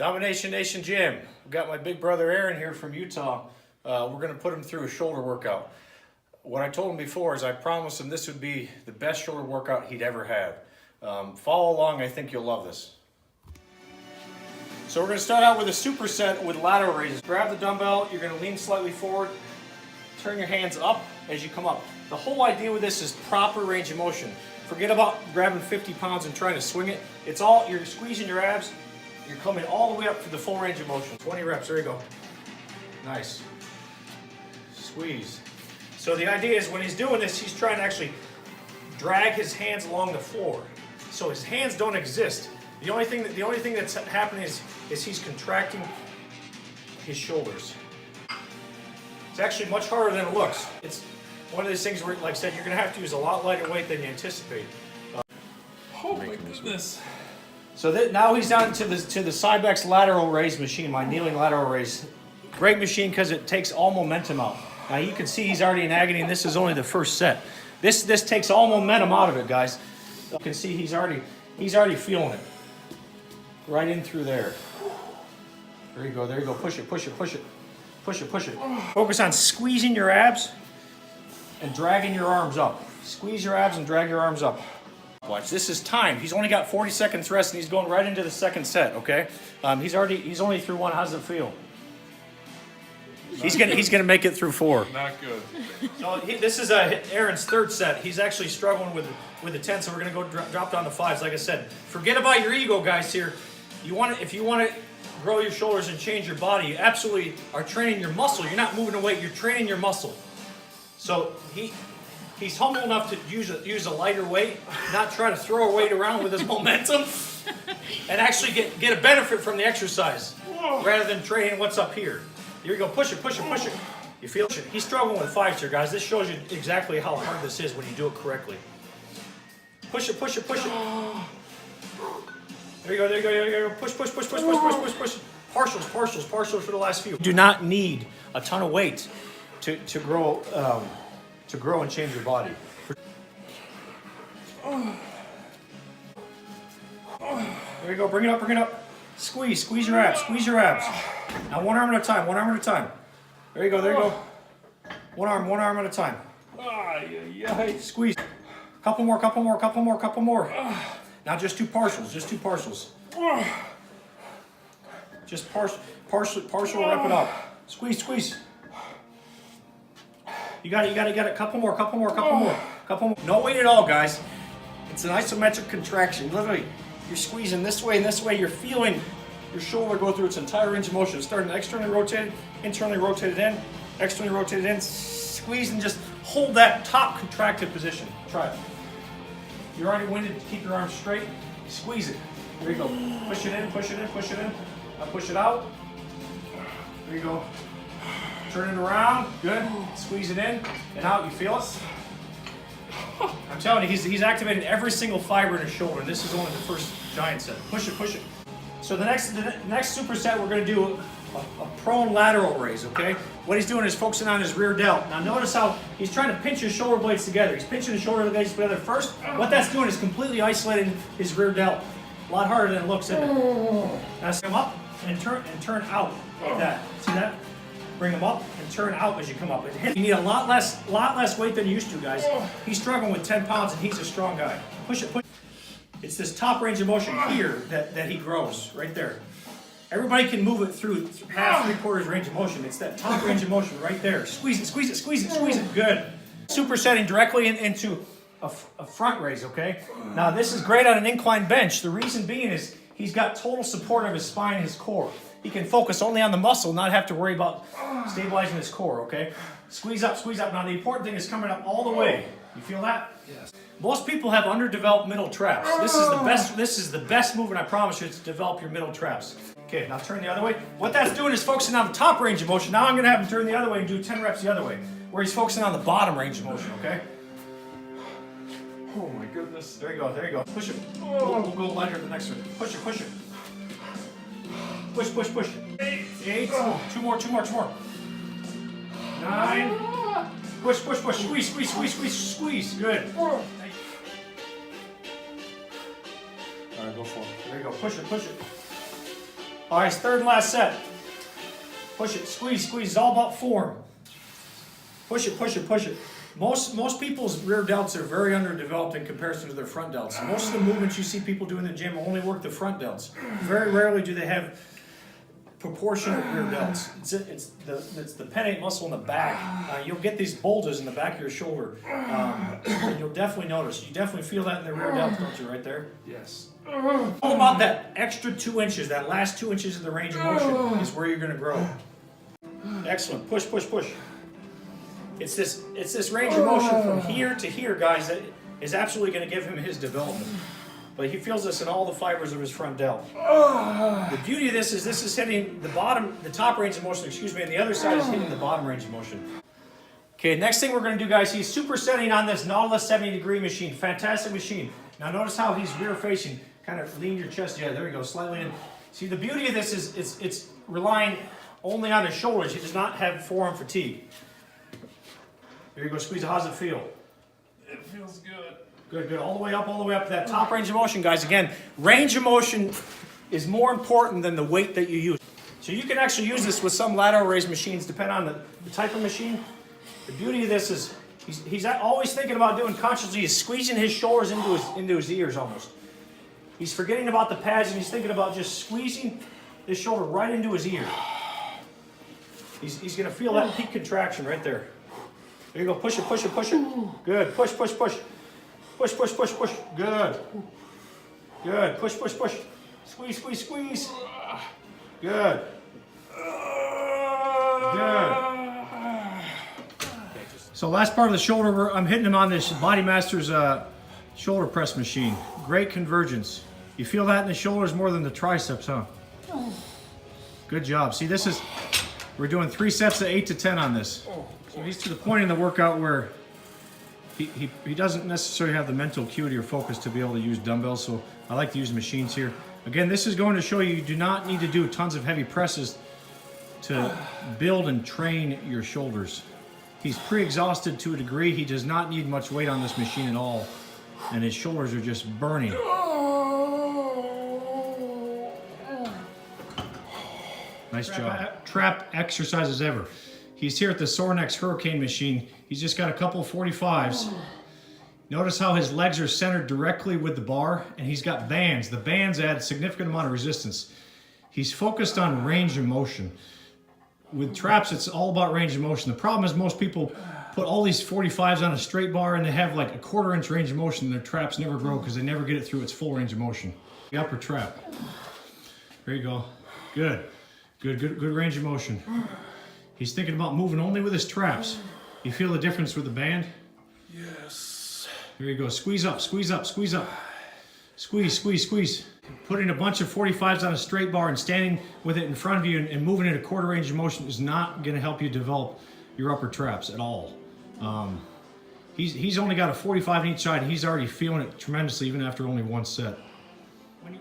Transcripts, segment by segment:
Domination Nation Gym. I've got my big brother Aaron here from Utah. We're going to put him through a shoulder workout. What I told him before is I promised him this would be the best shoulder workout he'd ever have. Follow along, I think you'll love this. So we're going to start out with a superset with lateral raises. Grab the dumbbell, you're going to lean slightly forward, turn your hands up as you come up. The whole idea with this is proper range of motion. Forget about grabbing 50 pounds and trying to swing it. It's all, you're squeezing your abs, you're coming all the way up to the full range of motion. 20 reps, there you go. Nice. Squeeze. So the idea is when he's doing this, he's trying to actually drag his hands along the floor. So his hands don't exist. The only thing that's happening is he's contracting his shoulders. It's actually much harder than it looks. It's one of those things where, like I said, you're going to have to use a lot lighter weight than you anticipate. Oh my goodness. So now he's down to the Cybex lateral raise machine, my kneeling lateral raise. Great machine because it takes all momentum out. Now you can see he's already in agony, and this is only the first set. This takes all momentum out of it, guys. You can see he's already feeling it. Right in through there. There you go, there you go. Push it, push it, push it. Push it, push it. Focus on squeezing your abs and dragging your arms up. Squeeze your abs and drag your arms up. Watch, this is timed. He's only got 40 seconds rest and he's going right into the second set, okay? He's only through one. How's it feel? He's gonna make it through 4. Not good. So this is Aaron's third set. He's actually struggling with the 10, so we're gonna go drop down to 5s. Like I said, forget about your ego, guys. Here, if you want to grow your shoulders and change your body, you absolutely are training your muscle. You're not moving a weight. You're training your muscle. So he's humble enough to use a lighter weight, not try to throw a weight around with his momentum, and actually get a benefit from the exercise rather than training what's up here. Here you go, push it, push it, push it. You feel it? He's struggling with 5s here, guys. This shows you exactly how hard this is when you do it correctly. Push it, push it, push it. There you go, there you go, there you go. Push, push, push, push, push, push, push, push. Partials for the last few. You do not need a ton of weight to grow and change your body. There you go, bring it up, bring it up. Squeeze your abs, squeeze your abs. Now one arm at a time, one arm at a time. There you go, there you go. One arm at a time. Squeeze. Couple more, couple more, couple more, couple more. Now just two partials, just two partials. Just partial, wrap it up. Squeeze, squeeze. You got it. Couple more. No weight at all, guys. It's an isometric contraction. Literally, you're squeezing this way and this way. You're feeling your shoulder go through its entire range of motion. Starting externally rotated, internally rotated in, externally rotated in. Squeeze and just hold that top contracted position. Try it. You're already winded. Keep your arms straight. Squeeze it. There you go. Push it in, push it in, push it in. Now push it out. There you go. Turn it around. Good. Squeeze it in and out. You feel it? I'm telling you, he's activated every single fiber in his shoulder. This is only the first giant set. Push it, push it. So the next superset, we're going to do a prone lateral raise, okay? What he's doing is focusing on his rear delt. Now notice how he's trying to pinch his shoulder blades together. He's pinching his shoulder blades together first. What that's doing is completely isolating his rear delt. A lot harder than it looks, isn't it? Now come up and turn out like that. See that? Bring him up and turn out as you come up. You need a lot less weight than you used to, guys. He's struggling with 10 pounds and he's a strong guy. Push it, push it. It's this top range of motion here that he grows, right there. Everybody can move it through half, 3/4 range of motion. It's that top range of motion right there. Squeeze it, squeeze it, squeeze it, squeeze it. Good. Supersetting directly into a front raise, okay? Now this is great on an incline bench. The reason being is he's got total support of his spine and his core. He can focus only on the muscle, not have to worry about stabilizing his core, okay? Squeeze up, squeeze up. Now the important thing is coming up all the way. You feel that? Yes. Most people have underdeveloped middle traps. This is the best movement, I promise you, to develop your middle traps. Okay, now turn the other way. What that's doing is focusing on the top range of motion. Now I'm going to have him turn the other way and do 10 reps the other way, where he's focusing on the bottom range of motion, okay? Oh my goodness. There you go, there you go. Push it. We'll go lighter the next one. Push it, push it. Push, push, push. 8. Two more. 9. Push, push, push. Squeeze. Good. All right, go for it. There you go. Push it. All right, it's third and last set. Push it, squeeze, squeeze. It's all about form. Push it, push it, push it. Most people's rear delts are very underdeveloped in comparison to their front delts. Most of the movements you see people do in the gym only work the front delts. Very rarely do they have proportionate rear delts. It's the pennate muscle in the back. You'll get these bulges in the back of your shoulder. And you'll definitely notice. You definitely feel that in the rear delts, don't you, right there? Yes. All about that extra 2 inches, that last 2 inches of the range of motion is where you're going to grow. Excellent. Push, push, push. It's this range of motion from here to here, guys, that is absolutely going to give him his development. But he feels this in all the fibers of his front delt. The beauty of this is hitting the top range of motion, and the other side is hitting the bottom range of motion. Okay, next thing we're going to do, guys, he's supersetting on this Nautilus 70-degree machine. Fantastic machine. Now notice how he's rear facing. Kind of lean your chest. Yeah, there you go. Slightly in. See, the beauty of this is it's relying only on his shoulders. He does not have forearm fatigue. There you go. Squeeze it. How's it feel? It feels good. Good, good. All the way up to that top range of motion, guys. Again, range of motion is more important than the weight that you use. So you can actually use this with some lateral raise machines, depending on the type of machine. The beauty of this is he's always thinking about doing consciously. He's squeezing his shoulders into his ears almost. He's forgetting about the pads and he's thinking about just squeezing his shoulder right into his ear. He's going to feel that peak contraction right there. There you go. Push it, push it, push it. Good. Push, push, push. Push, push, push, push. Good. Good. Push, push, push. Squeeze, squeeze, squeeze. Good. Good. So last part of the shoulder, I'm hitting him on this Body Masters shoulder press machine. Great convergence. You feel that in the shoulders more than the triceps, huh? Good job. See, we're doing 3 sets of 8 to 10 on this. So he's to the point in the workout where he doesn't necessarily have the mental acuity or focus to be able to use dumbbells, so I like to use machines here. Again, this is going to show you do not need to do tons of heavy presses to build and train your shoulders. He's pre-exhausted to a degree. He does not need much weight on this machine at all, and his shoulders are just burning. Nice job. Trap exercises ever. He's here at the Sorenex Hurricane machine. He's just got a couple of 45s. Notice how his legs are centered directly with the bar, and he's got bands. The bands add a significant amount of resistance. He's focused on range of motion. With traps, it's all about range of motion. The problem is most people put all these 45s on a straight bar and they have like a 1/4 inch range of motion and their traps never grow because they never get it through its full range of motion. The upper trap. There you go. Good. Good, good, good range of motion. He's thinking about moving only with his traps. You feel the difference with the band? Yes. There you go. Squeeze up, squeeze up, squeeze up. Squeeze, squeeze, squeeze. Putting a bunch of 45s on a straight bar and standing with it in front of you and moving it a 1/4 range of motion is not going to help you develop your upper traps at all. He's only got a 45 on each side and he's already feeling it tremendously even after only 1 set.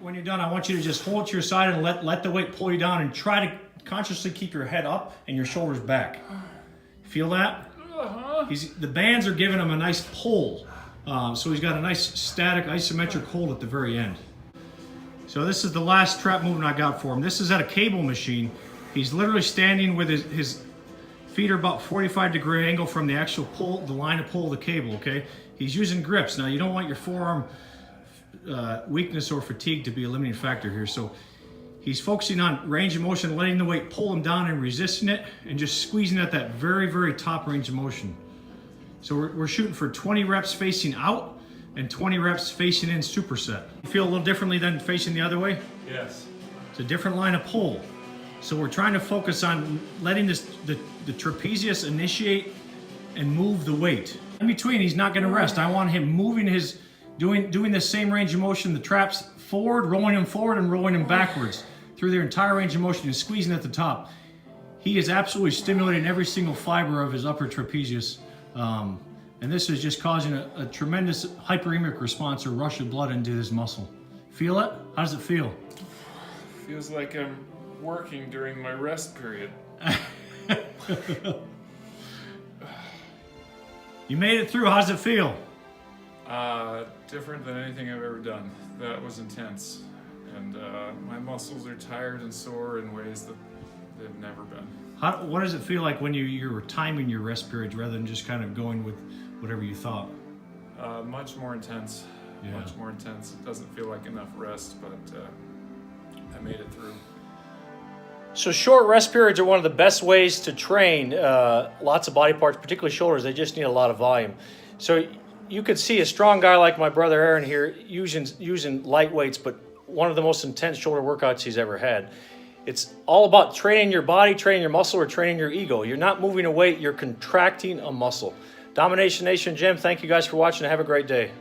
When you're done, I want you to just hold to your side and let the weight pull you down and try to consciously keep your head up and your shoulders back. Feel that? The bands are giving him a nice pull. So he's got a nice static isometric hold at the very end. So this is the last trap movement I got for him. This is at a cable machine. He's literally standing with his feet are about 45-degree angle from the actual pull, the line of pull of the cable, okay? He's using grips. Now you don't want your forearm weakness or fatigue to be a limiting factor here. So he's focusing on range of motion, letting the weight pull him down and resisting it and just squeezing at that very, very top range of motion. So we're shooting for 20 reps facing out and 20 reps facing in superset. You feel a little differently than facing the other way? Yes. It's a different line of pull. So we're trying to focus on letting the trapezius initiate and move the weight. In between, he's not going to rest. I want him moving doing the same range of motion, the traps forward, rolling him forward and rolling him backwards through their entire range of motion and squeezing at the top. He is absolutely stimulating every single fiber of his upper trapezius. And this is just causing a tremendous hyperemic response or rush of blood into his muscle. Feel it? How does it feel? Feels like I'm working during my rest period. You made it through. How does it feel? Different than anything I've ever done. That was intense. and my muscles are tired and sore in ways that they've never been. What does it feel like when you're timing your rest periods rather than just kind of going with whatever you thought? Much more intense. Yeah. Much more intense. It doesn't feel like enough rest, but I made it through. So short rest periods are one of the best ways to train lots of body parts, particularly shoulders. They just need a lot of volume. So you could see a strong guy like my brother Aaron here using light weights, but one of the most intense shoulder workouts he's ever had. It's all about training your body, training your muscle, or training your ego. You're not moving a weight, you're contracting a muscle. Domination Nation Gym, thank you guys for watching and have a great day.